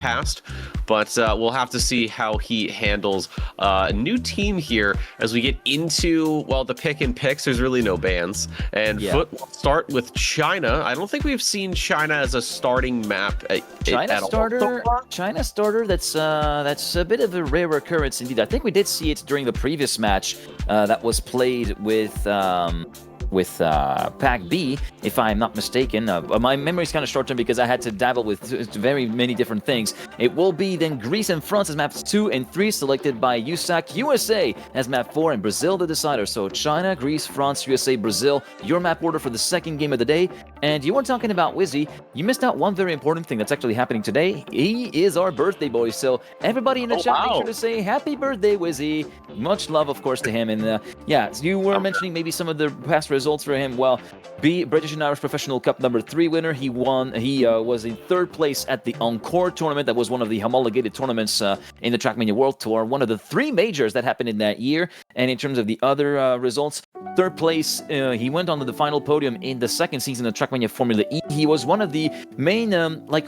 past, but we'll have to see how he handles a new team here as we get into, well, the pick and picks. There's really no bans, and FUT will start with China. I don't think we've seen China as a starting map China starter. China starter. That's a bit of a rare occurrence indeed. I think we did see it during the previous match that was played with Pack B, if I'm not mistaken. My memory's kind of short-term because I had to dabble with very many different things. It will be then Greece and France as maps 2 and 3, selected by USAK. USA as map 4, and Brazil the decider. So China, Greece, France, USA, Brazil, your map order for the second game of the day. And you were talking about Wizzy. You missed out one very important thing that's actually happening today. He is our birthday boy. So everybody in the chat, make sure to say happy birthday, Wizzy. Much love, of course, to him. And yeah, so you were mentioning maybe some of the past results for him. Well, British and Irish Professional Cup number 3 winner. He won. He was in 3rd place at the Encore tournament. That was one of the homologated tournaments in the Trackmania World Tour. One of the 3 majors that happened in that year. And in terms of the other results, 3rd place, he went on to the final podium in the 2nd season of Trackmania Formula E. He was one of the main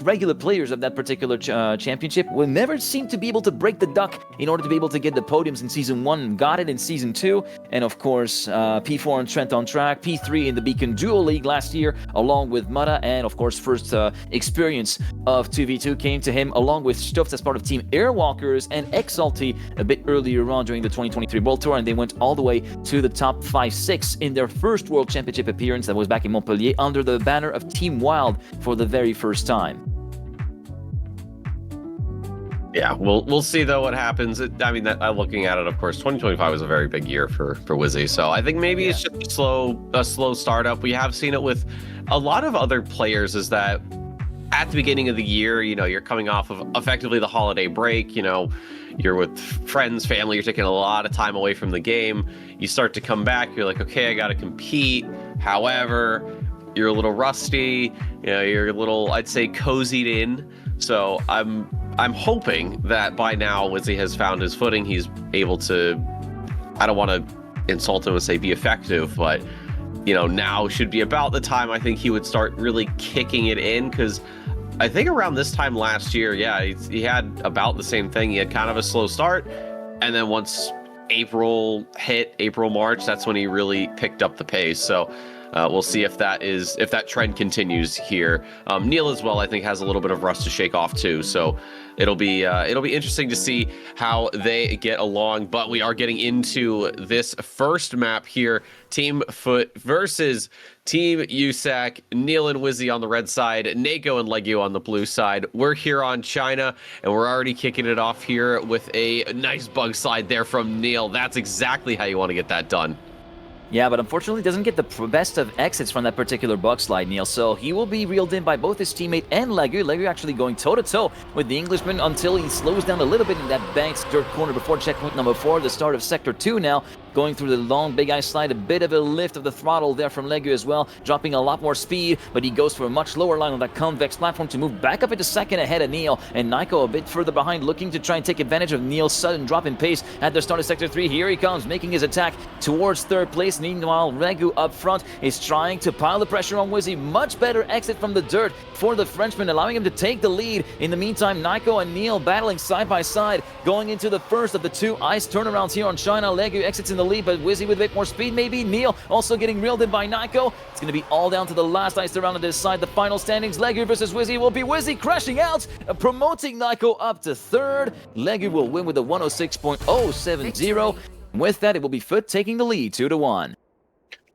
regular players of that particular championship. We never seemed to be able to break the duck in order to be able to get the podiums in Season 1. Got it in Season 2. And of course, P4 and Trent on track. P3 in the Beacon Dual League last year, along with Mata. And of course, first experience of 2v2 came to him, along with Stufts as part of Team Airwalkers and Exalty a bit earlier on during the 2023 World Tour. And they went all the way to the top 5-6 in their first World Championship appearance. That was back in Montpellier under the banner of Team Wild for the very first time. Yeah, we'll see though what happens. I mean, looking at it, of course, 2025 was a very big year for Wizzy. So I think maybe it's just a slow startup. We have seen it with a lot of other players. Is that at the beginning of the year, you're coming off of effectively the holiday break. You're with friends, family. You're taking a lot of time away from the game. You start to come back. You're like, okay, I got to compete. However, you're a little rusty. You're a little, I'd say, cozied in. So I'm hoping that by now Wizzy has found his footing. He's able to, I don't want to insult him and say be effective, but now should be about the time I think he would start really kicking it in, because I think around this time last year, he had about the same thing. He had kind of a slow start, and then once April hit, March, that's when he really picked up the pace. So we'll see if that trend continues here. Neil as well, I think, has a little bit of rust to shake off too. So it'll be interesting to see how they get along. But we are getting into this first map here: Team FUT versus Team USAK. Neil and Wizzy on the red side, Nako and Legu on the blue side. We're here on China, and we're already kicking it off here with a nice bug slide there from Neil. That's exactly how you want to get that done. Yeah, but unfortunately doesn't get the best of exits from that particular bug slide, Neil. So he will be reeled in by both his teammate and Legu. Legu actually going toe-to-toe with the Englishman until he slows down a little bit in that bank's dirt corner before checkpoint number 4, the start of Sector 2 now. Going through the long big ice slide, a bit of a lift of the throttle there from Legu as well, dropping a lot more speed, but he goes for a much lower line on that convex platform to move back up into second ahead of Neil, and Nako a bit further behind, looking to try and take advantage of Neil's sudden drop in pace at the start of Sector 3. Here he comes, making his attack towards 3rd place. Meanwhile, Legu up front is trying to pile the pressure on Wizzy. Much better exit from the dirt for the Frenchman, allowing him to take the lead. In the meantime, Nako and Neil battling side by side, going into the first of the 2 ice turnarounds here on China. Legu exits in the lead, but Wizzy with a bit more speed maybe. Neil also getting reeled in by Nako. It's going to be all down to the last ice turnaround on this side. The final standings, Legu versus Wizzy, will be Wizzy crashing out, promoting Nako up to 3rd. Legu will win with a 106.070. With that, it will be FUT taking the lead 2-1.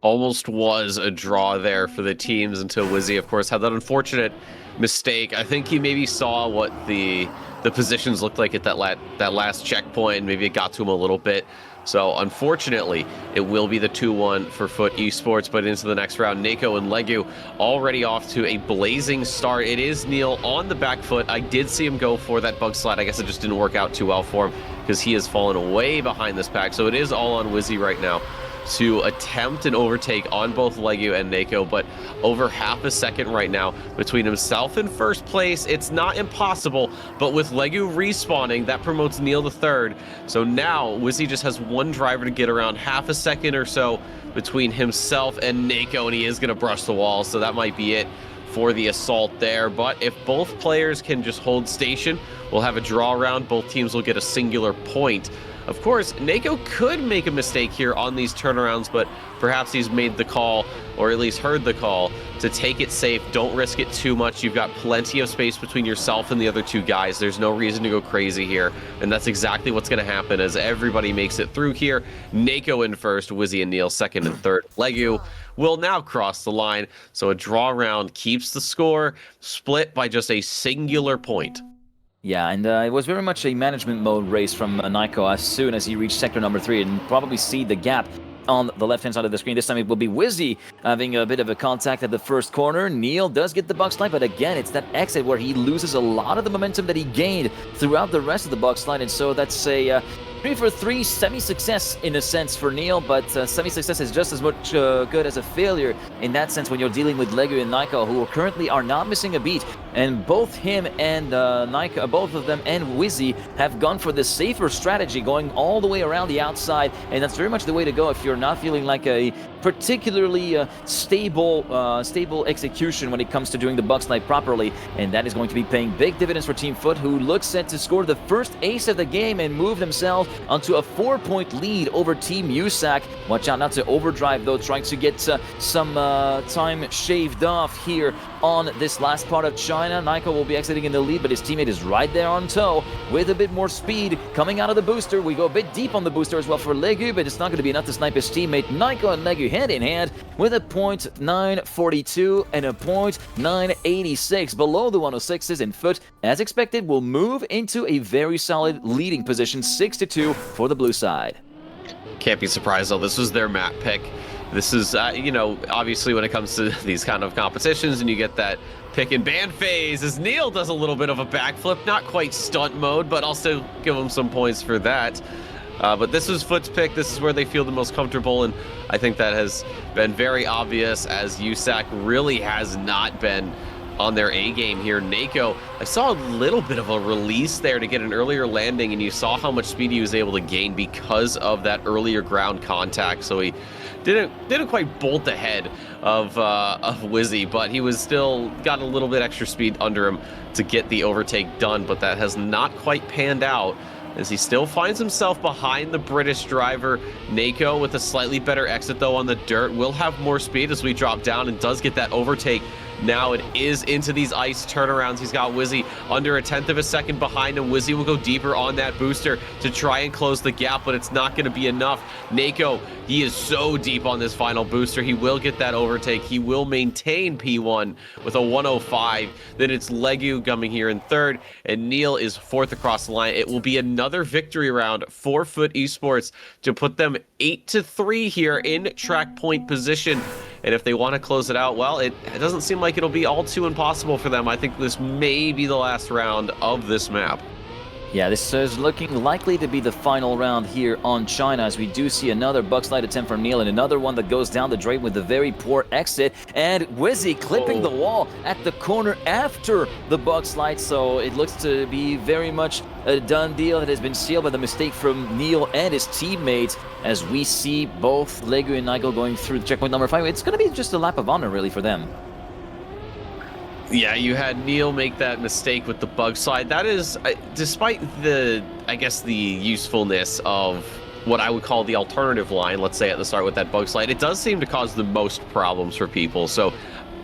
Almost was a draw there for the teams until Wizzy, of course, had that unfortunate mistake. I think he maybe saw what the positions looked like at that last checkpoint, and maybe it got to him a little bit. So unfortunately, it will be the 2-1 for FUT Esports, but into the next round, Nako and Legu already off to a blazing start. It is Neil on the back foot. I did see him go for that bug slide. I guess it just didn't work out too well for him because he has fallen way behind this pack. So it is all on Wizzy right now to attempt an overtake on both Legu and Nako, but over half a second right now between himself and first place. It's not impossible, but with Legu respawning, that promotes Neil to 3rd. So now Wizzy just has one driver to get around half a second or so between himself and Nako, and he is going to brush the wall, so that might be it for the assault there. But if both players can just hold station, we'll have a draw round. Both teams will get a singular point. Of course, Nako could make a mistake here on these turnarounds, but perhaps he's made the call, or at least heard the call, to take it safe. Don't risk it too much. You've got plenty of space between yourself and the other two guys. There's no reason to go crazy here, and that's exactly what's going to happen as everybody makes it through here. Nako in first, Wizzy and Neil second and third. Legu will now cross the line, so a draw round keeps the score split by just a singular point. Yeah, and it was very much a management mode race from Niko as soon as he reached sector number 3, and probably see the gap on the left-hand side of the screen. This time it will be Wizzy having a bit of a contact at the first corner. Neil does get the box slide, but again, it's that exit where he loses a lot of the momentum that he gained throughout the rest of the box slide, and so that's a 3-for-3 semi-success in a sense for Neil, but semi-success is just as much good as a failure in that sense when you're dealing with Legu and Niko, who currently are not missing a beat, and both him and Niko, both of them and Wizzy have gone for the safer strategy, going all the way around the outside, and that's very much the way to go if you're not feeling like a particularly stable execution when it comes to doing the box slide properly, and that is going to be paying big dividends for Team FUT, who looks set to score the first ace of the game and move themselves onto a 4-point lead over Team USAK. Watch out not to overdrive though, trying to get some time shaved off here on this last part of China. Niko will be exiting in the lead, but his teammate is right there on tow with a bit more speed coming out of the booster. We go a bit deep on the booster as well for Legu, but it's not going to be enough to snipe his teammate. Niko and Legu hand in hand with a .942 and a .986 below the 106s, and FUT, as expected, will move into a very solid leading position, 6-2 for the blue side. Can't be surprised though, this was their map pick. This is, you know, obviously when it comes to these kind of competitions and you get that pick and ban phase, as Neil does a little bit of a backflip, not quite stunt mode, but I'll still give him some points for that. But this is FUT's pick. This is where they feel the most comfortable, and I think that has been very obvious as USAK really has not been on their A game here. Nako, I saw a little bit of a release there to get an earlier landing, and you saw how much speed he was able to gain because of that earlier ground contact. So he didn't quite bolt ahead of Wizzy, but he was still got a little bit extra speed under him to get the overtake done. But that has not quite panned out, as he still finds himself behind the British driver. Nako with a slightly better exit though on the dirt will have more speed as we drop down, and does get that overtake. Now it is into these ice turnarounds. He's got Wizzy under a 1/10 of a second behind him. Wizzy will go deeper on that booster to try and close the gap, but it's not going to be enough. Nako, he is so deep on this final booster. He will get that overtake. He will maintain P1 with a 105. Then it's Legu coming here in third, and Neil is fourth across the line. It will be another victory round for FUT Esports to put them 8-3 here in track point position. And if they want to close it out, well, it doesn't seem like it'll be all too impossible for them. I think this may be the last round of this map. Yeah, this is looking likely to be the final round here on China, as we do see another buck slide attempt from Neil, and another one that goes down the drain with a very poor exit, and Wizzy clipping the wall at the corner after the buck slide, so it looks to be very much a done deal that has been sealed by the mistake from Neil and his teammates, as we see both Legu and Niko going through checkpoint number 5. It's going to be just a lap of honor, really, for them. Yeah, you had Neil make that mistake with the bug slide. That is, despite the, I guess, the usefulness of what I would call the alternative line, let's say at the start with that bug slide, it does seem to cause the most problems for people. So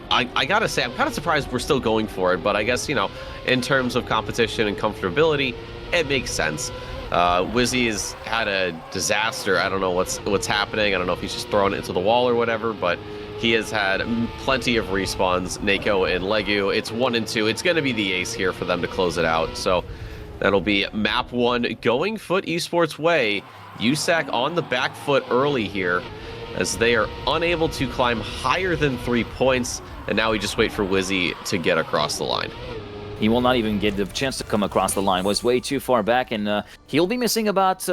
I gotta say, I'm kind of surprised we're still going for it, but I guess, you know, in terms of competition and comfortability, it makes sense. Wizzy has had a disaster. I don't know what's happening. I don't know if he's just throwing it into the wall or whatever, but he has had plenty of respawns. Nako and Legu, it's 1 and 2. It's going to be the ace here for them to close it out. So that'll be map 1 going FUT Esports way. USAK on the back foot early here, as they are unable to climb higher than 3 points. And now we just wait for Wizzy to get across the line. He will not even get the chance to come across the line. Was way too far back, and he'll be missing about,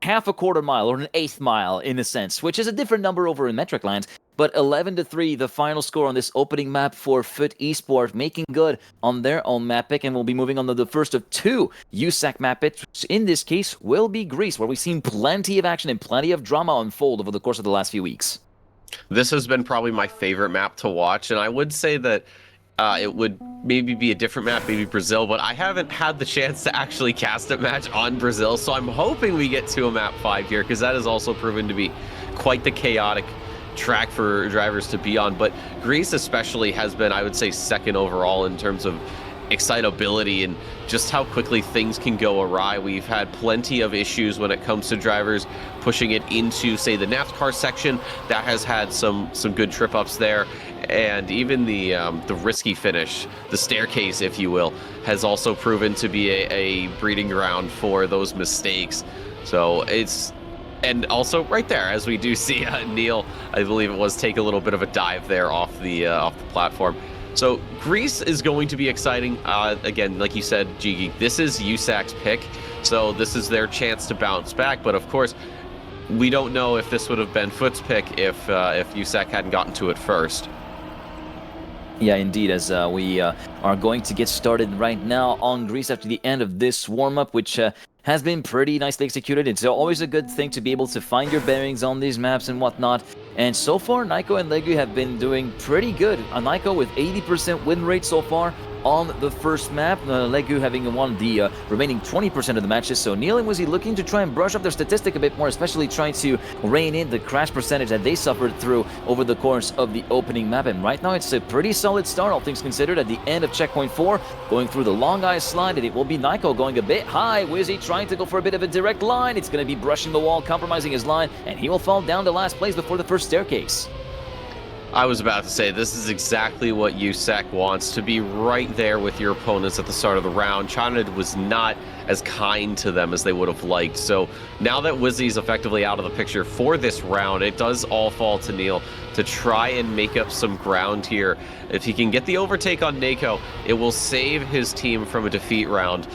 half a quarter mile or an eighth mile in a sense, which is a different number over in metric land. But 11-3, the final score on this opening map for FUT Esports, making good on their own map pick, and we'll be moving on to the first of 2 USAK map picks, which in this case will be Greece, where we've seen plenty of action and plenty of drama unfold over the course of the last few weeks. This has been probably my favorite map to watch, and I would say that it would maybe be a different map, maybe Brazil, but I haven't had the chance to actually cast a match on Brazil, so I'm hoping we get to a map 5 here, because that has also proven to be quite the chaotic track for drivers to be on. But Greece especially has been, I would say, second overall in terms of excitability and just how quickly things can go awry. We've had plenty of issues when it comes to drivers pushing it into, say, the NASCAR section. That has had some good trip ups there, and even the risky finish, the staircase, if you will, has also proven to be a breeding ground for those mistakes. So it's, and also right there, as we do see Neil, I believe it was, take a little bit of a dive there off the platform. So Greece is going to be exciting. Again, like you said, Gigi, this is USAK's pick, so this is their chance to bounce back. But of course, we don't know if this would have been FUT's pick if USAK hadn't gotten to it first. Yeah, indeed, as we are going to get started right now on Greece after the end of this warm-up, which has been pretty nicely executed. It's always a good thing to be able to find your bearings on these maps and whatnot. And so far, Naiko and Legu have been doing pretty good. Naiko with 80% win rate so far on the first map, Legu having won the remaining 20% of the matches. So Neil and Wizzy looking to try and brush up their statistic a bit more, especially trying to rein in the crash percentage that they suffered through over the course of the opening map. And right now it's a pretty solid start, all things considered, at the end of checkpoint 4, going through the long ice slide, and it will be Naiko going a bit high. Wizzy trying to go for a bit of a direct line. It's going to be brushing the wall, compromising his line, and he will fall down to last place before the first staircase. I was about to say, this is exactly what USAK wants, to be right there with your opponents at the start of the round. China was not as kind to them as they would have liked. So now that Wizzy's effectively out of the picture for this round, it does all fall to Neil to try and make up some ground here. If he can get the overtake on Naiko, it will save his team from a defeat round.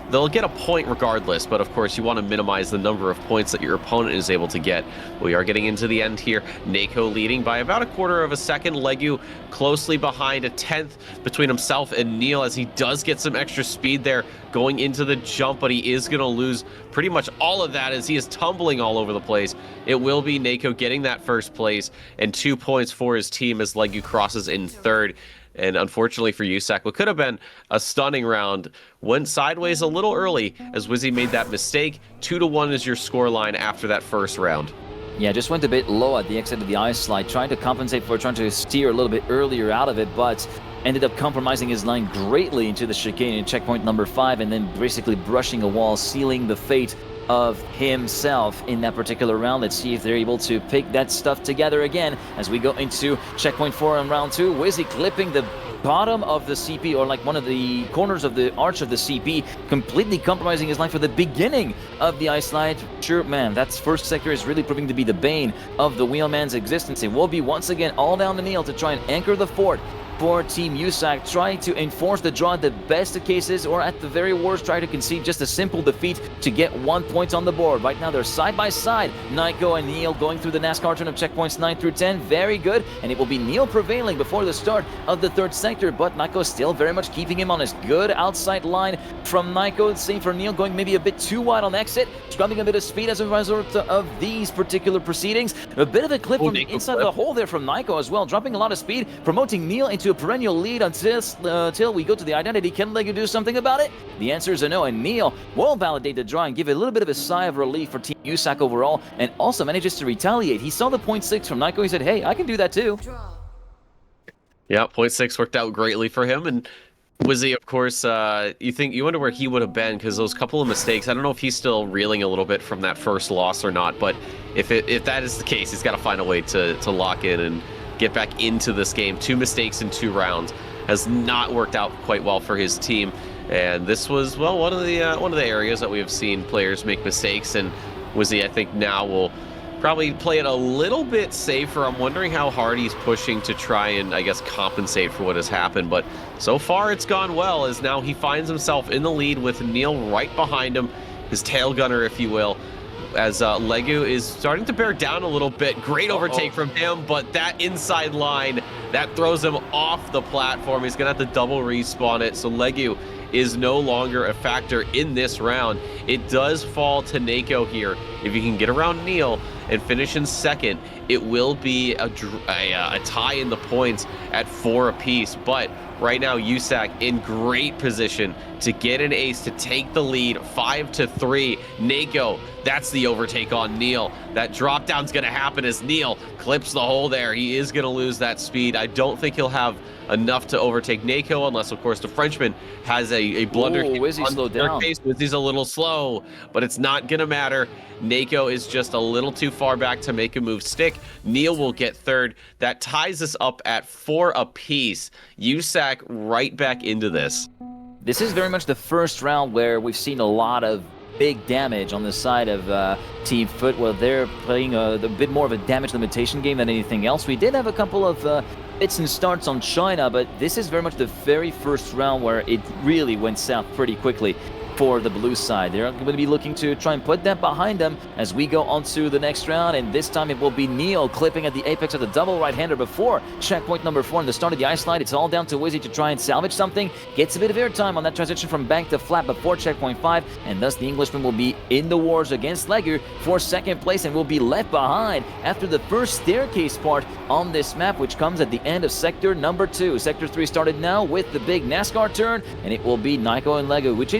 They'll get a point regardless, but of course you want to minimize the number of points that your opponent is able to get. We are getting into the end here. Naiko leading by about a quarter of a second. Legu closely behind, a tenth between himself and Neil, as he does get some extra speed there going into the jump, but he is going to lose pretty much all of that as he is tumbling all over the place. It will be Naiko getting that first place and 2 points for his team as Legu crosses in third. And unfortunately for USAK, what could have been a stunning round went sideways a little early as Wizzy made that mistake. 2-1 is your scoreline after that first round. Yeah, just went a bit low at the exit of the ice slide, trying to compensate for trying to steer a little bit earlier out of it, but ended up compromising his line greatly into the chicane in checkpoint number 5, and then basically brushing a wall, sealing the fate of himself in that particular round. Let's see if they're able to pick that stuff together again as we go into checkpoint 4 on round 2. Wizzy clipping the bottom of the CP, or like one of the corners of the arch of the CP, completely compromising his line for the beginning of the ice slide. Sure, man, that first sector is really proving to be the bane of the wheelman's existence. It will be once again all down to Neil to try and anchor the fort for Team USAK, trying to enforce the draw at the best of cases, or at the very worst, try to concede just a simple defeat to get 1 point on the board. Right now, they're side by side. Naiko and Neil going through the NASCAR turn of checkpoints 9 through 10. Very good. And it will be Neil prevailing before the start of the third sector, but Naiko still very much keeping him on his good outside line from Naiko. Same for Neil, going maybe a bit too wide on exit, scrubbing a bit of speed as a result of these particular proceedings. A bit of a clip from the inside of the hole there from Naiko as well, dropping a lot of speed, promoting Neil into a perennial lead until we go to the identity. Can Legu do something about it? The answer is a no, and Neil will validate the draw and give a little bit of a sigh of relief for Team USAK overall, and also manages to retaliate. He saw the 0.6 from Naiko. He said, hey, I can do that too. Yeah, 0.6 worked out greatly for him, and Wizzy, of course, you wonder where he would have been, because those couple of mistakes, I don't know if he's still reeling a little bit from that first loss or not, but if that is the case, he's got to find a way to lock in and get back into this game. 2 mistakes in 2 rounds has not worked out quite well for his team, and this was, well, one of the areas that we have seen players make mistakes, and Wizzy, I think, now will probably play it a little bit safer. I'm wondering how hard he's pushing to try and, I guess, compensate for what has happened, but so far it's gone well, as now he finds himself in the lead with Neil right behind him, his tail gunner, if you will, as Legu is starting to bear down a little bit. Great overtake from him, but that inside line, that throws him off the platform. He's going to have to double respawn it, so Legu is no longer a factor in this round. It does fall to Naiko here. If you can get around Neil and finish in second, it will be a tie in the points at 4 apiece. But right now, USAK in great position to get an ace to take the lead 5-3. Nako, that's the overtake on Neil. That drop down's going to happen as Neil clips the hole there. He is going to lose that speed. I don't think he'll have enough to overtake Nako, unless, of course, the Frenchman has a blunder. Wizzy slowed down. Wizzy's a little slow, but it's not going to matter. Nako is just a little too far back to make a move stick. Neil will get third. That ties us up at 4 apiece. USAK right back into this. This is very much the first round where we've seen a lot of big damage on the side of Team FUT, where they're playing a bit more of a damage limitation game than anything else. We did have a couple of fits and starts on China, but this is very much the very first round where it really went south pretty quickly for the blue side. They're going to be looking to try and put that behind them as we go on to the next round, and this time it will be Neil clipping at the apex of the double right-hander before checkpoint number 4 in the start of the ice slide. It's all down to Wizzy to try and salvage something. Gets a bit of airtime on that transition from bank to flat before checkpoint 5, and thus the Englishman will be in the wars against Legu for second place and will be left behind after the first staircase part on this map, which comes at the end of sector number 2. Sector 3 started now with the big NASCAR turn, and it will be Niko and Legu, which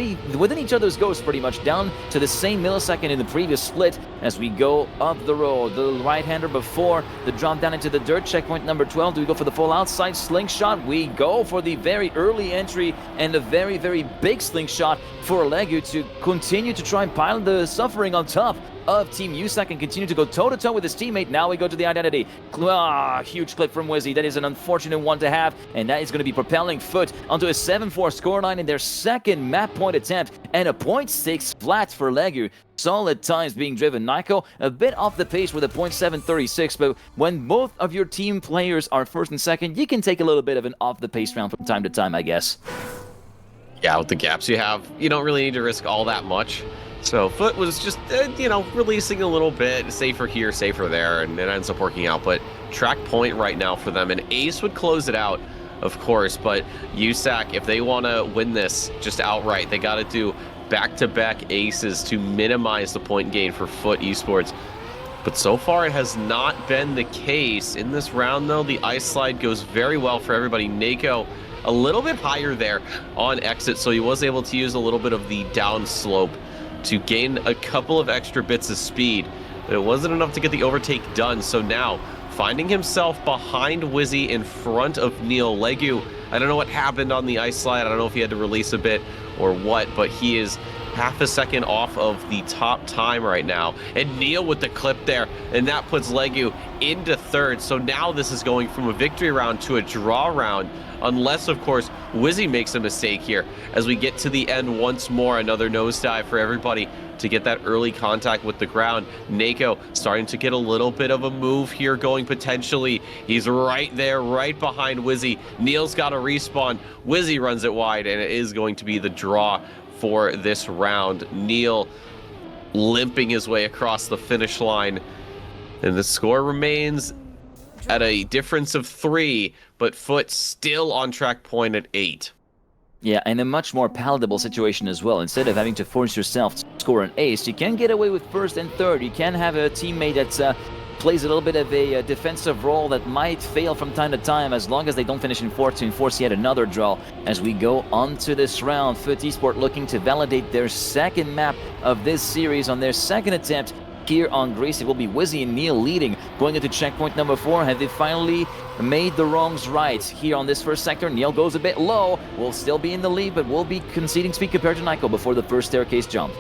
within each other's goes pretty much down to the same millisecond in the previous split as we go up the road. The right-hander before the drop down into the dirt. Checkpoint number 12. Do we go for the full outside slingshot? We go for the very early entry and a very, very big slingshot for Legu to continue to try and pile the suffering on top of Team USAK and continue to go toe-to-toe with his teammate. Now we go to the identity. Huge clip from Wizzy. That is an unfortunate one to have, and that is going to be propelling FUT onto a 7-4 scoreline in their second map point attempt, and a 0.6 flat for Legu. Solid times being driven. Niko a bit off the pace with a 0.736, but when both of your team players are first and second, you can take a little bit of an off-the-pace round from time to time, I guess. Yeah, with the gaps you have, you don't really need to risk all that much. So FUT was just, releasing a little bit, safer here, safer there, and it ends up working out. But track point right now for them, an ace would close it out, of course, but USAK, if they want to win this just outright, they got to do back-to-back aces to minimize the point gain for FUT Esports. But so far, it has not been the case. In this round, though, the ice slide goes very well for everybody. Nako a little bit higher there on exit, so he was able to use a little bit of the down slope to gain a couple of extra bits of speed, but it wasn't enough to get the overtake done. So now, finding himself behind Wizzy in front of Neil. Legu, I don't know what happened on the ice slide. I don't know if he had to release a bit or what, but he is half a second off of the top time right now. And Neil with the clip there, and that puts Legu into third. So now this is going from a victory round to a draw round, unless, of course, Wizzy makes a mistake here. As we get to the end once more, another nosedive for everybody to get that early contact with the ground. Nako starting to get a little bit of a move here going potentially. He's right there, right behind Wizzy. Neil's got a respawn. Wizzy runs it wide, and it is going to be the draw for this round. Neil limping his way across the finish line, and the score remains at a difference of 3, but FUT still on track point at 8. Yeah, and a much more palatable situation as well. Instead of having to force yourself to score an ace, you can get away with first and third. You can have a teammate that plays a little bit of a defensive role that might fail from time to time, as long as they don't finish in fourth to enforce yet another draw. As we go on to this round, FUT Esport looking to validate their second map of this series on their second attempt here on Greece. It will be Wizzy and Neil leading going into checkpoint number 4. Have they finally made the wrongs right here on this first sector? Neil goes a bit low, will still be in the lead, but will be conceding speed compared to Niko before the first staircase jump.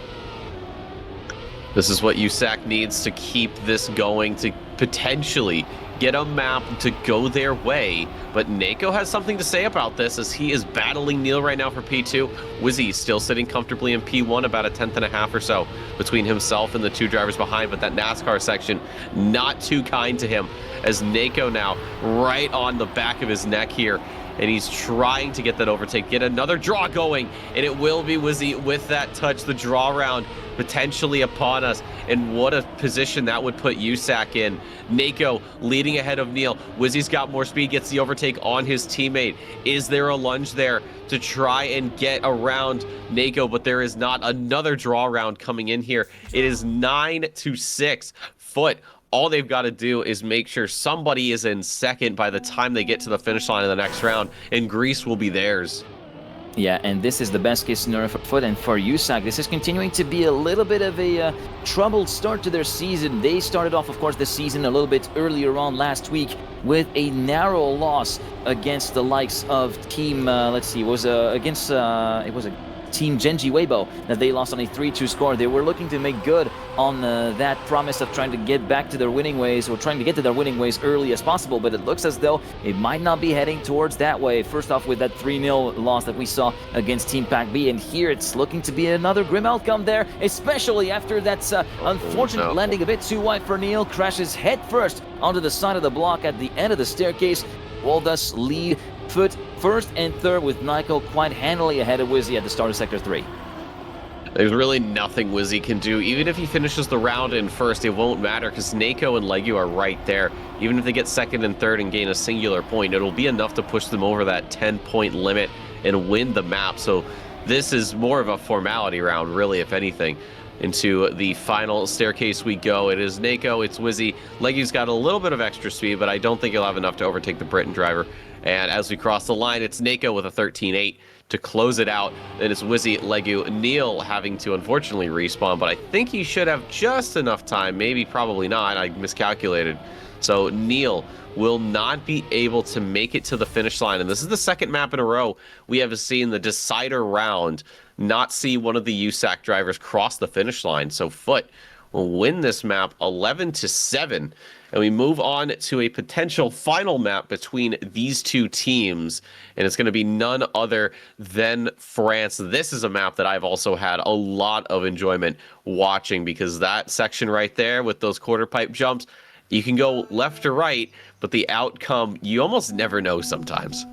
This is what USAK needs to keep this going, to potentially get a map to go their way. But Nako has something to say about this, as he is battling Neil right now for P2. Wizzy still sitting comfortably in P1, about a 10th or so between himself and the 2 drivers behind. But that NASCAR section, not too kind to him, as Nako now right on the back of his neck here. And he's trying to get that overtake, get another draw going, and it will be Wizzy with that touch. The draw round potentially upon us, and what a position that would put USAK in. Nako leading ahead of Neil. Wizzy's got more speed, gets the overtake on his teammate. Is there a lunge there to try and get around Nako? But there is not. Another draw round coming in here. It is 9-6. FUT all they've got to do is make sure somebody is in second by the time they get to the finish line of the next round, and Greece will be theirs. Yeah, and this is the best case scenario for FUT, and for USAK, this is continuing to be a little bit of a troubled start to their season. They started off, of course, the season a little bit earlier on last week with a narrow loss against the likes of Team, let's see, it was against, it was a Team Genji Weibo that they lost on a 3-2 score. They were looking to make good on that promise of trying to get back to their winning ways, or trying to get to their winning ways early as possible, but it looks as though it might not be heading towards that way. First off, with that 3-0 loss that we saw against Team Pac B, and here it's looking to be another grim outcome there, especially after that unfortunate landing a bit too wide for Neil, crashes headfirst onto the side of the block at the end of the staircase, will thus lead FUT first and third, with Nico quite handily ahead of Wizzy at the start of Sector 3. There's really nothing Wizzy can do. Even if he finishes the round in first, it won't matter because Nako and Legu are right there. Even if they get second and third and gain a singular point, it'll be enough to push them over that 10-point limit and win the map. So this is more of a formality round, really, if anything. Into the final staircase we go. It is Nako, it's Wizzy. Legu's got a little bit of extra speed, but I don't think he'll have enough to overtake the Britain driver. And as we cross the line, it's Nako with a 13-8 to close it out. Then it's Wizzy, Legu, Neil having to unfortunately respawn, but I think he should have just enough time. Maybe, probably not. I miscalculated. So Neil will not be able to make it to the finish line. And this is the second map in a row we have seen the decider round not see one of the USAK drivers cross the finish line. So FUT will win this map 11-7. And we move on to a potential final map between these two teams. And it's going to be none other than France. This is a map that I've also had a lot of enjoyment watching, because that section right there with those quarter pipe jumps, you can go left or right, but the outcome, you almost never know sometimes.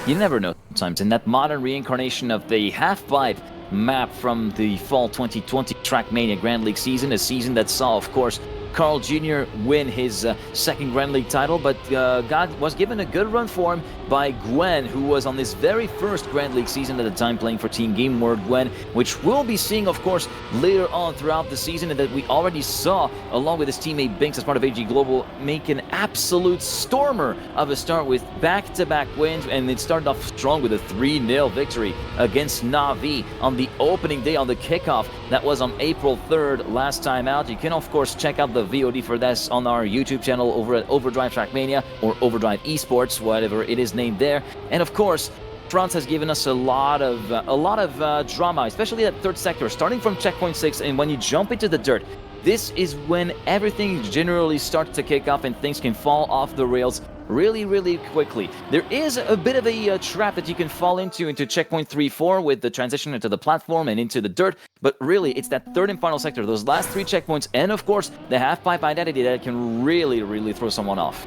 You never know sometimes. In that modern reincarnation of the half-pipe map from the fall 2020 Trackmania Grand League season, a season that saw, of course, Carl Jr. win his second Grand League title, but God was given a good run for him by Gwen, who was on his very first Grand League season at the time playing for Team Game World. Gwen, which we'll be seeing, of course, later on throughout the season, and that we already saw, along with his teammate Binks as part of AG Global, make an absolute stormer of a start with back-to-back wins, and it started off strong with a 3-0 victory against Na'Vi on the opening day, on the kickoff. That was on April 3rd, last time out. You can, of course, check out the VOD for this on our YouTube channel over at Overdrive Trackmania, or Overdrive Esports, whatever it is named there. And of course, France has given us a lot of drama, especially that third sector, starting from checkpoint 6, and when you jump into the dirt, this is when everything generally starts to kick off and things can fall off the rails really, really quickly. There is a bit of a trap that you can fall into checkpoint 3-4 with the transition into the platform and into the dirt, but really it's that third and final sector, those last three checkpoints, and of course the half-pipe identity that can really, really throw someone off.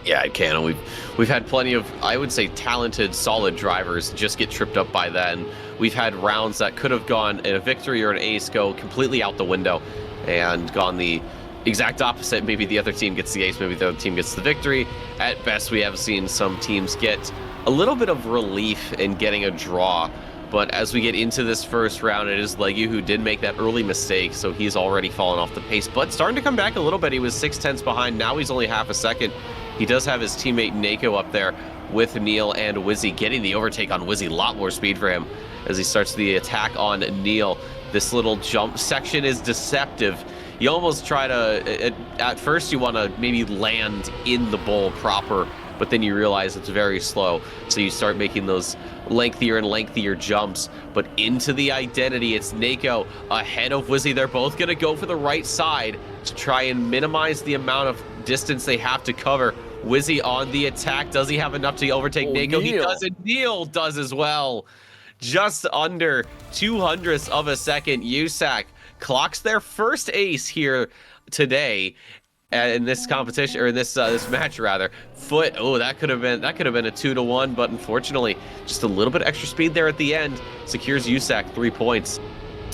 Yeah, it can. We've had plenty of, I would say, talented, solid drivers just get tripped up by that. And we've had rounds that could have gone in a victory or an ace go completely out the window and gone the exact opposite. Maybe the other team gets the ace, maybe the other team gets the victory. At best, we have seen some teams get a little bit of relief in getting a draw. But as we get into this first round, it is Legu who did make that early mistake, so he's already fallen off the pace. But starting to come back a little bit. He was 6/10 behind. Now he's only half a second. He does have his teammate Nako up there with Neil and Wizzy, getting the overtake on Wizzy. A lot more speed for him as he starts the attack on Neil. This little jump section is deceptive. You almost try to, at first you want to maybe land in the bowl proper, but then you realize it's very slow. So you start making those lengthier and lengthier jumps. But into the identity, it's Nako ahead of Wizzy. They're both going to go for the right side to try and minimize the amount of distance they have to cover. Wizzy on the attack. Does he have enough to overtake Nako? He does, and Neil does as well. Just under 200ths of a second. USAK clocks their first ace here today in this competition, or in this match rather. FUT, oh, that could have been a 2-1, but unfortunately just a little bit extra speed there at the end secures USAK 3 points.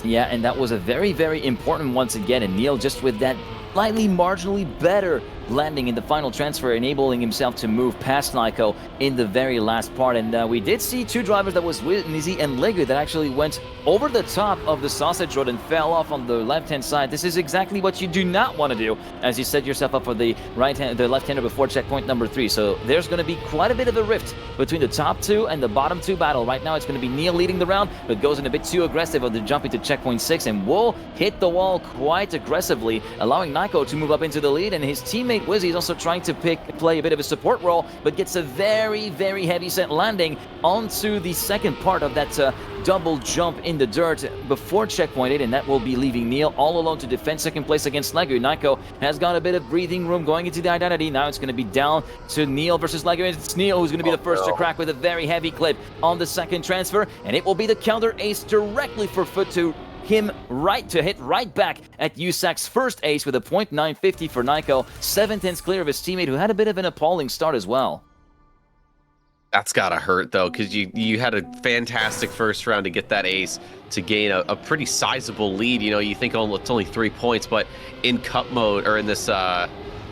Yeah, and that was a very, very important once again. And Neil, just with that slightly marginally better landing in the final transfer, enabling himself to move past Nico in the very last part. And we did see two drivers, that was Wizzy and Legu, that actually went over the top of the sausage road and fell off on the left-hand side. This is exactly what you do not want to do as you set yourself up for the left-hander before checkpoint number 3. So there's going to be quite a bit of a rift between the top two and the bottom two battle. Right now it's going to be Neil leading the round, but goes in a bit too aggressive on the jump into checkpoint 6 and will hit the wall quite aggressively, allowing Nico to move up into the lead. And his teammate Wizzy is also trying to play a bit of a support role, but gets a very, very heavy set landing onto the second part of that double jump in the dirt before checkpoint 8, and that will be leaving Neil all alone to defend second place against Legu. Nico has got a bit of breathing room going into the identity. Now it's going to be down to Neil versus Legu, and it's Neil who's going to be the first to crack with a very heavy clip on the second transfer, and it will be the counter ace directly for FUT to hit right back at USAK's first ace with a .950 for Nico, 7/10 clear of his teammate who had a bit of an appalling start as well. That's gotta hurt though, because you had a fantastic first round to get that ace to gain a pretty sizable lead. You know, you think it's only 3 points, but in cup mode, or in this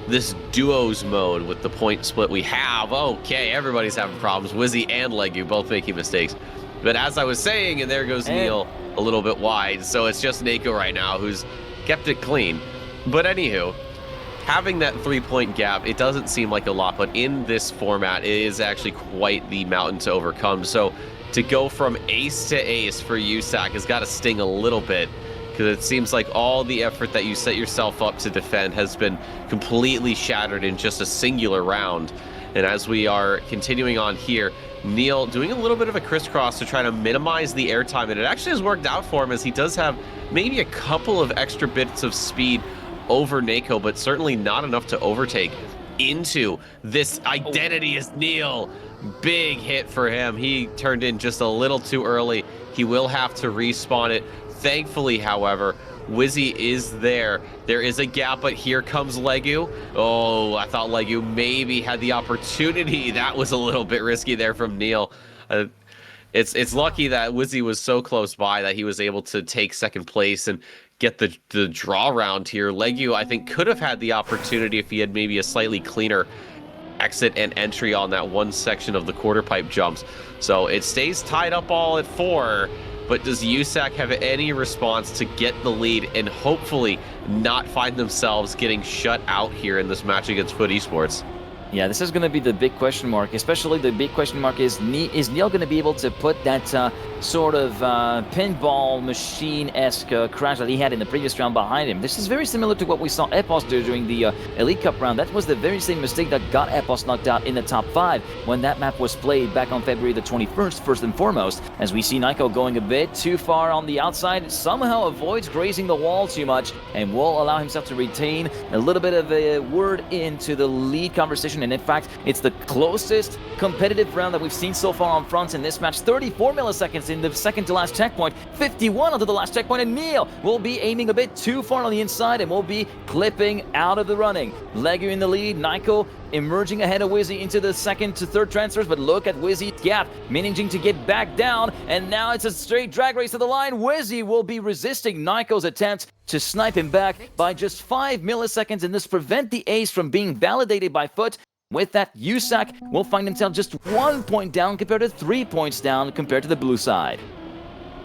this duos mode with the point split we have, okay, everybody's having problems. Wizzy and Legu both making mistakes. But as I was saying, and there goes Neil a little bit wide, so it's just Nico right now who's kept it clean. But anywho, having that 3-point gap, it doesn't seem like a lot, but in this format, it is actually quite the mountain to overcome. So to go from ace to ace for USAK has got to sting a little bit, because it seems like all the effort that you set yourself up to defend has been completely shattered in just a singular round. And as we are continuing on here, Neil doing a little bit of a crisscross to try to minimize the airtime, and it actually has worked out for him, as he does have maybe a couple of extra bits of speed over Nico, but certainly not enough to overtake into this identity as Neil. Big hit for him. He turned in just a little too early. He will have to respawn it. Thankfully, however, Wizzy is there. There is a gap, but here comes Legu. Oh, I thought Legu maybe had the opportunity. That was a little bit risky there from Neil. It's lucky that Wizzy was so close by that he was able to take second place and get the draw round here. Legu, I think, could have had the opportunity if he had maybe a slightly cleaner exit and entry on that one section of the quarter pipe jumps. So it stays tied up all at 4. But does USAK have any response to get the lead and hopefully not find themselves getting shut out here in this match against FUT Esports? Yeah, this is going to be the big question mark. Especially the big question mark is Neil going to be able to put that sort of pinball machine-esque crash that he had in the previous round behind him? This is very similar to what we saw Epos do during the Elite Cup round. That was the very same mistake that got Epos knocked out in the top 5 when that map was played back on February the 21st, first and foremost. As we see Nico going a bit too far on the outside, somehow avoids grazing the wall too much and will allow himself to retain a little bit of a word into the lead conversation. And in fact, it's the closest competitive round that we've seen so far on fronts in this match. 34 milliseconds in the second to last checkpoint, 51 onto the last checkpoint, and Neil will be aiming a bit too far on the inside and will be clipping out of the running. Legu in the lead, Nico emerging ahead of Wizzy into the second to third transfers, but look at Wizzy's gap, managing to get back down, and now it's a straight drag race to the line. Wizzy will be resisting Nico's attempt to snipe him back by just 5 milliseconds, and this prevent the ace from being validated by FUT. With that, USAK will find himself just 1 point down compared to 3 points down compared to the blue side.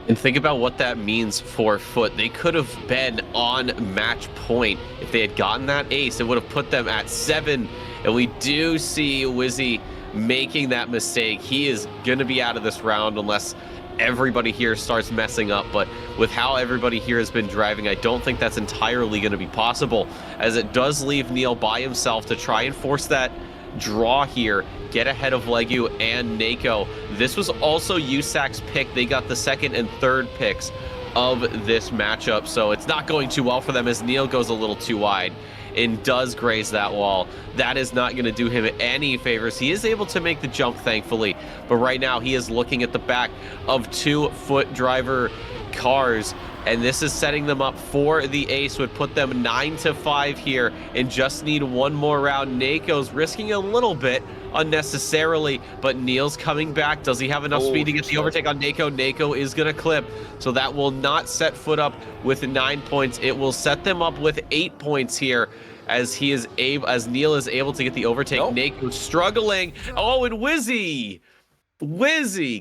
And think about what that means for FUT. They could have been on match point if they had gotten that ace. It would have put them at 7. And we do see Wizzy making that mistake. He is going to be out of this round unless everybody here starts messing up. But with how everybody here has been driving, I don't think that's entirely going to be possible, as it does leave Neil by himself to try and force that draw here, get ahead of Legu and Nico. This was also USAK's pick. They got the second and third picks of this matchup, so it's not going too well for them as Neil goes a little too wide and does graze that wall. That is not going to do him any favors. He is able to make the jump, thankfully, but right now he is looking at the back of 2 FUT driver cars and this is setting them up for the ace. Would put them 9-5 here and just need one more round. Nako's risking a little bit unnecessarily, but Neil's coming back. Does he have enough speed to get the overtake on Nako? Nako is going to clip, so that will not set FUT up with 9 points. It will set them up with 8 points here, as Neil is able to get the overtake. Nako struggling. Oh, and Wizzy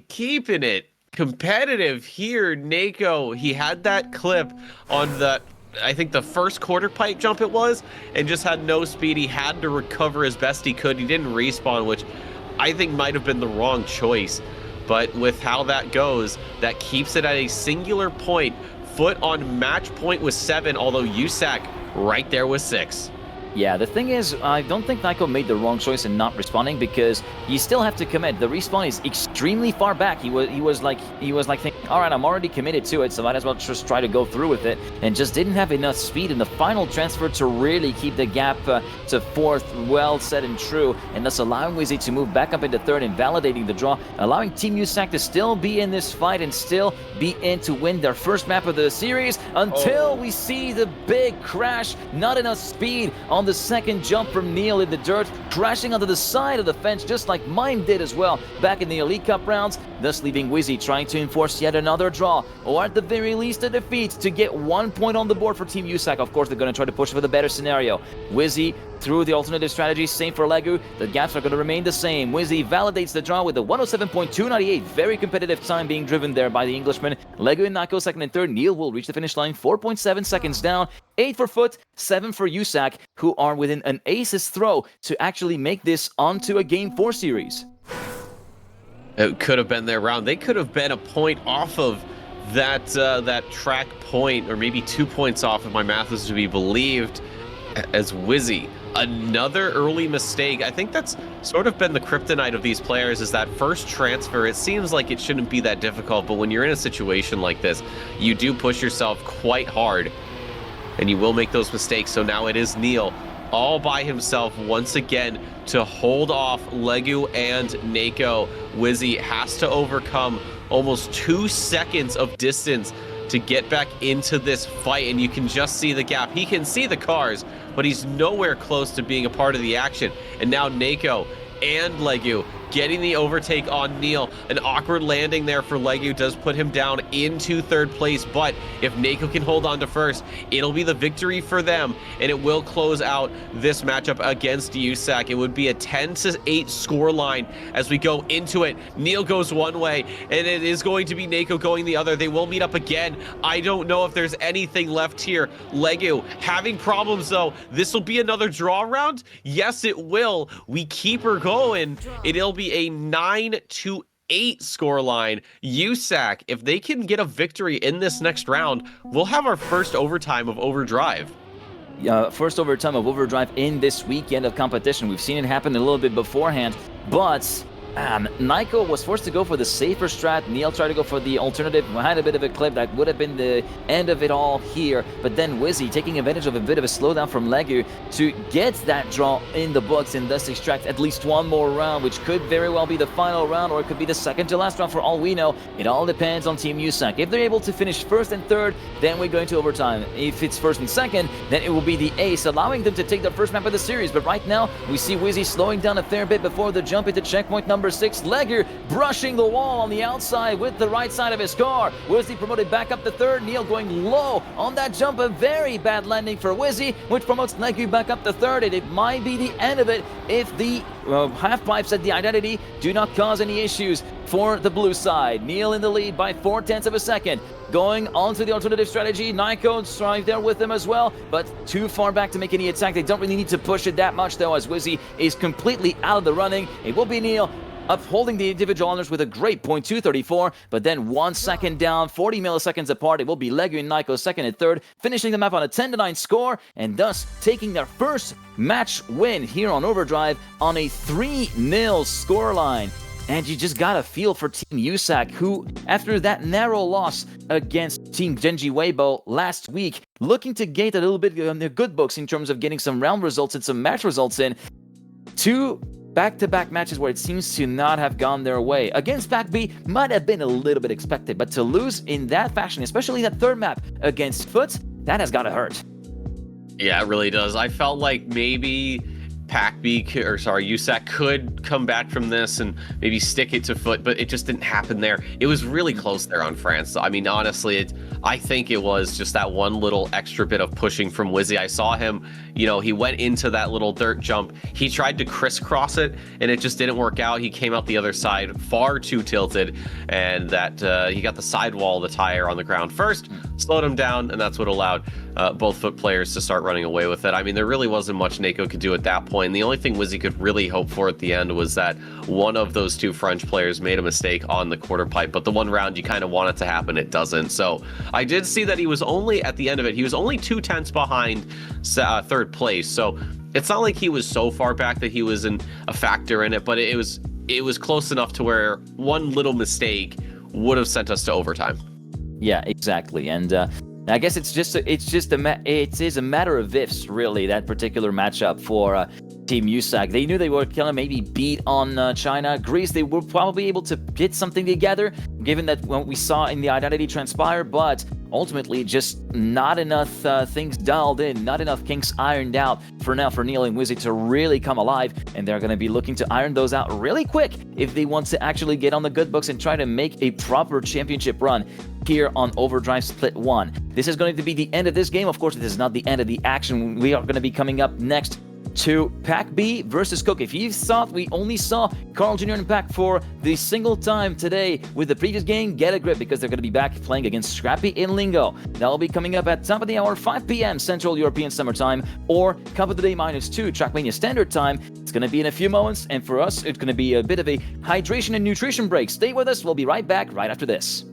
keeping it competitive here. Nako, he had that clip on I think the first quarter pipe jump it was, and just had no speed. He had to recover as best he could. He didn't respawn, which I think might have been the wrong choice. But with how that goes, that keeps it at a singular point. FUT on match point with 7, although USAK right there with 6. Yeah, the thing is, I don't think Nako made the wrong choice in not responding, because you still have to commit. The respawn is extremely far back. He was like thinking, all right, I'm already committed to it, so might as well just try to go through with it, and just didn't have enough speed in the final transfer to really keep the gap to 4th well set and true, and thus allowing Wizzy to move back up into 3rd and validating the draw, allowing Team USAK to still be in this fight and still be in to win their first map of the series, until we see the big crash. Not enough speed on the 2nd jump from Neil in the dirt, crashing onto the side of the fence just like mine did as well back in the Elite Cup rounds, thus leaving Wizzy trying to enforce yet another draw, or at the very least a defeat, to get 1 point on the board for Team USAK. Of course, they're going to try to push for the better scenario. Wizzy through the alternative strategy, same for Legu. The gaps are going to remain the same. Wizzy validates the draw with a 107.298. Very competitive time being driven there by the Englishman. Legu and Nako 2nd and 3rd. Neil will reach the finish line 4.7 seconds down. 8 for FUT, 7 for USAK, who are within an ace's throw to actually make this onto a Game 4 series. It could have been their round. They could have been a point off of that track point, or maybe 2 points off if my math is to be believed, as Wizzy. Another early mistake. I think that's sort of been the kryptonite of these players, is that first transfer. It seems like it shouldn't be that difficult, but when you're in a situation like this, you do push yourself quite hard, and you will make those mistakes. So now it is Neil all by himself once again to hold off Legu and Nako. Wizzy has to overcome almost 2 seconds of distance to get back into this fight, and you can just see the gap. He can see the cars, but he's nowhere close to being a part of the action. And now Nako and Legu getting the overtake on Neil. An awkward landing there for Legu does put him down into 3rd place, but if Nako can hold on to 1st, it'll be the victory for them, and it will close out this matchup against USAK. It would be a 10-8 scoreline as we go into it. Neil goes one way, and it is going to be Nako going the other. They will meet up again. I don't know if there's anything left here. Legu having problems, though. This will be another draw round? Yes, it will. We keep her going. It'll be a 9-8 scoreline. USAK, if they can get a victory in this next round, we'll have our first overtime of Overdrive. First overtime of Overdrive in this weekend of competition. We've seen it happen a little bit beforehand, but Nako was forced to go for the safer strat. Neil tried to go for the alternative. We had a bit of a clip that would have been the end of it all here, but then Wizzy taking advantage of a bit of a slowdown from Legu to get that draw in the books and thus extract at least 1 more round, which could very well be the final round, or it could be the second to last round for all we know. It all depends on Team USAK. If they're able to finish 1st and 3rd, then we're going to overtime. If it's 1st and 2nd, then it will be the ace, allowing them to take their first map of the series. But right now, we see Wizzy slowing down a fair bit before the jump into checkpoint number 6. Legu brushing the wall on the outside with the right side of his car. Wizzy promoted back up to 3rd. Neil going low on that jump. A very bad landing for Wizzy, which promotes Legu back up to 3rd, and it might be the end of it if the half pipes at the identity do not cause any issues for the blue side. Neil in the lead by 0.4 of a second. Going on to the alternative strategy. Niko's right there with him as well, but too far back to make any attack. They don't really need to push it that much, though, as Wizzy is completely out of the running. It will be Neil upholding the individual honors with a great 0.234, but then 1 second down, 40 milliseconds apart. It will be Legu and Niko 2nd and 3rd, finishing them up on a 10-9 score, and thus taking their first match win here on Overdrive on a 3-0 scoreline. And you just got a feel for Team USAK, who, after that narrow loss against Team Genji Weibo last week, looking to gate a little bit on their good books in terms of getting some round results and some match results in, to back-to-back matches where it seems to not have gone their way. Against Pack B might have been a little bit expected, but to lose in that fashion, especially that third map against FUT, that has got to hurt. Yeah, it really does. I felt like maybe USAK could come back from this and maybe stick it to FUT, but it just didn't happen there. It was really close there on France. I mean, honestly, I think it was just that one little extra bit of pushing from Wizzy. I saw him, he went into that little dirt jump. He tried to crisscross it, and it just didn't work out. He came out the other side far too tilted, and that he got the sidewall of the tire on the ground first, slowed him down, and that's what allowed both FUT players to start running away with it. I mean, there really wasn't much Nako could do at that point. And the only thing Wizzy could really hope for at the end was that one of those two French players made a mistake on the quarter pipe. But the one round you kind of want it to happen, it doesn't. So I did see that he was only, at the end of it, he was only 2/10 behind third place. So it's not like he was so far back that he was a factor in it, but it was close enough to where one little mistake would have sent us to overtime. Yeah, exactly. And I guess it is a matter of ifs, really, that particular matchup for Team USAK. They knew they were gonna maybe beat on China. Greece, they were probably able to get something together, given that what we saw in the identity transpire, but ultimately just not enough things dialed in, not enough kinks ironed out for now for Neil and Wizzy to really come alive, and they're going to be looking to iron those out really quick if they want to actually get on the good books and try to make a proper championship run here on Overdrive Split 1. This is going to be the end of this game. Of course, it is not the end of the action. We are going to be coming up next to Pack B versus Cook. If you thought we only saw Carl Jr. and Pack for the single time today with the previous game, get a grip, because they're going to be back playing against Scrappy and Lingo. That'll be coming up at top of the hour, 5 p.m. Central European Summer Time, or Cup of the Day -2 Trackmania Standard Time. It's going to be in a few moments, and for us, it's going to be a bit of a hydration and nutrition break. Stay with us. We'll be right back right after this.